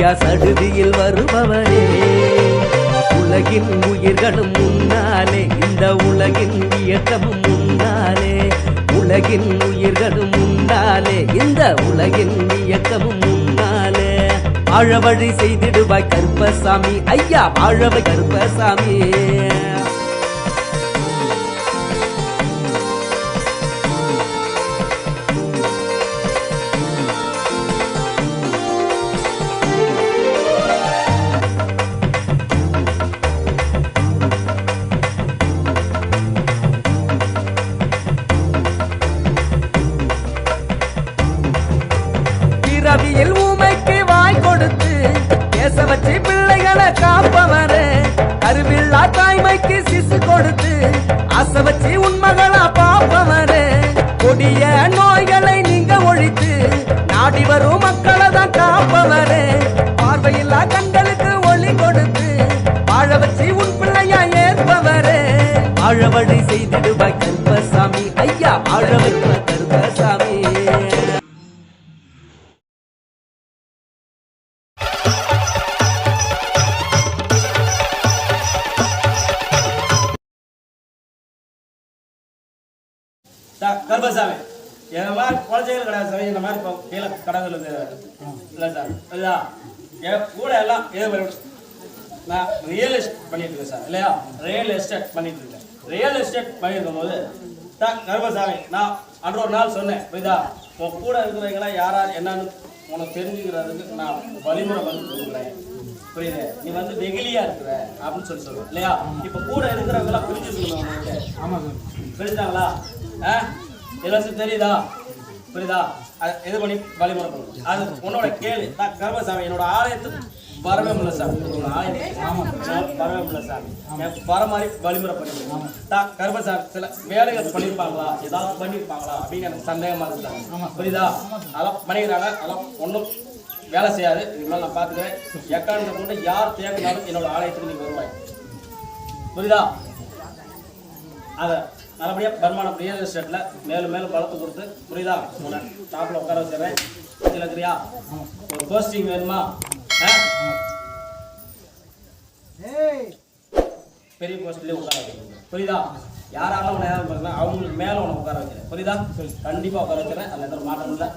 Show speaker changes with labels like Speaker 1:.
Speaker 1: ஐயா சடுதியில் வருபவரே. உலகின் உயிர்களும் முன்னாலே, இந்த உலகின் இயக்கமும் முன்னாலே, உலகின் உயிர்களும் முன்னாலே, இந்த உலகின் இயக்கமும் முன்னாலே. வாழவழி செய்திடுவாய் கருப்பசாமி ஐயா, வாழவை கருப்பசாமி. ரவியில் ஊமைக்கு வாய் கொடுத்து பேச வச்சு பிள்ளைகளை காப்பவரே. கருவில்லா தாய்மைக்கு சிசு கொடுத்து ஆசை வச்சு உண்மகளா பாப்பவரே. கொடிய நோய்களை நீங்க ஒழித்து நாடி வரும் மக்களை தான் காப்பவரே. பார்வையில்லா கண்களுக்கு ஒளி கொடுத்து வாழ வச்சு உன் பிள்ளையா ஏற்பவரே. வாழவழி செய்திடுவாய் கருப்பசாமி ஐயா, வாழ வைப்ப கருப்பசாமி.
Speaker 2: கருப்பசாமி என்ன மாதிரி குழந்தைகள் கிடையாது சாமி. இந்த மாதிரி இப்போ கீழே கடவுள் இல்லை சாமி. இல்லையா என் கூட எல்லாம் நான் ரியல் எஸ்டேட் பண்ணிட்டு இருக்கேன் சார். இல்லையா ரியல் எஸ்டேட் பண்ணிட்டு இருக்கேன். ரியல் எஸ்டேட் பண்ணியிருக்கும் போது கருப்பசாமி நான் அன்று ஒரு நாள் சொன்னேன், புரியுதா, உன் கூட இருக்கிறவங்களாம் யாரார் என்னன்னு உனக்கு தெரிஞ்சுக்கிறதுக்கு நான் வழிமுறை வந்து கொடுக்குறேன். புரியுது, நீ வந்து வெகுலியா இருக்கிற அப்படின்னு சொல்லுவேன். இல்லையா இப்போ கூட இருக்கிறவங்களாம் பிரிஞ்சு சொல்லுவாங்க. ஆமாம் புரிஞ்சுட்டாங்களா? எல்லாத்தையும் தெரியுதா? புரியுதா? இது பண்ணி வழிமுறை பண்ணணும். அது உன்னோட கேள்வி. கருப்பசாமி என்னோட ஆலயத்துக்கு வரவே முடியல சாமி. வரவே முடியல சாமி. வர மாதிரி வழிமுறை பண்ணிடுவோம். கருப்பசாமி சில வேலைகள் பண்ணியிருப்பாங்களா, ஏதாவது பண்ணியிருப்பாங்களா அப்படின்னு எனக்கு சந்தேகமா இருந்தாங்க. புரியுதா? அதெல்லாம் பண்ணிக்கிறாங்க. அதெல்லாம் ஒன்றும் வேலை செய்யாது. இதுமாதிரி நான் பார்த்துக்கிறேன். எக்காரணத்தை கொண்டு யார் தேவைனாலும் என்னோட ஆலயத்துக்கு நீங்க வருவாங்க. புரியுதா? அதை நல்லபடியாக வருமானம் ரியல் எஸ்டேட்ல மேலும் மேலும் பலத்து கொடுத்து, புரியுதா, உன்னை டாப்ல உட்கார வச்சிடறேன். இருக்கிறியா? ஒரு போஸ்டிங் வேணுமா? பெரிய போஸ்ட்லேயே உட்கார வைக்கிறேன். புரியுதா? யாராலும் உன்னை யாரும் அவங்களுக்கு மேலே உன்னை உட்கார வைக்கிறேன். புரியுதா? கண்டிப்பாக உட்கார வைக்கிறேன். அதில் எந்த மாற்றம் இல்லை.